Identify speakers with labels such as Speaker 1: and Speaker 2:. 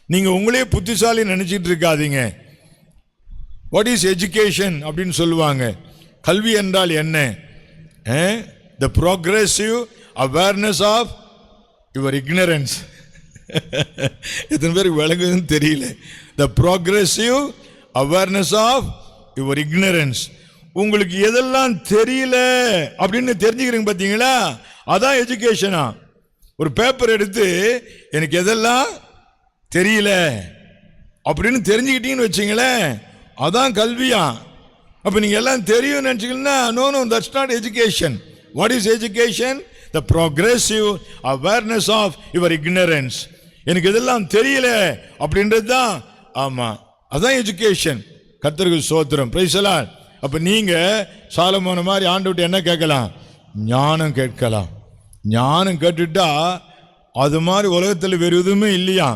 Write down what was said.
Speaker 1: நீங்க உங்களே புத்திசாலி நினைச்சிட்டு இருக்காதீங்க. வாட் இஸ் எஜுகேஷன் அப்படின்னு சொல்லுவாங்க. கல்வி என்றால் என்ன? The progressive awareness of your ignorance. எத்தனை பேருக்கு விளங்குதுன்னு தெரியல. The progressive awareness of your ignorance. உங்களுக்கு எதெல்லாம் தெரியல அப்படின்னு தெரிஞ்சுக்கிறீங்க பார்த்தீங்களா, அதான் எஜுகேஷனா. ஒரு பேப்பர் எடுத்து எனக்கு எதெல்லாம் தெரியல அப்படின்னு தெரிஞ்சுக்கிட்டீங்கன்னு வச்சிங்களேன், அதான் கல்வியா. அப்போ நீங்கள் எல்லாம் தெரியும் நினச்சிங்கன்னா no, that's not education. What is education? The progressive awareness of your ignorance. எனக்கு இதெல்லாம் தெரியல அப்படின்றது தான். ஆமாம், அதான் எஜுகேஷன். கர்த்தருக்கு ஸ்தோத்திரம், பிரைஸ் தி லார்ட். அப்போ நீங்கள் சாலமோன மாதிரி ஆண்டவர்கிட்ட என்ன கேட்கலாம்? ஞானம் கேட்கலாம். ஞானம் கேட்டுட்டா அது மாதிரி உலகத்தில் வேறு எதுவுமே இல்லையா.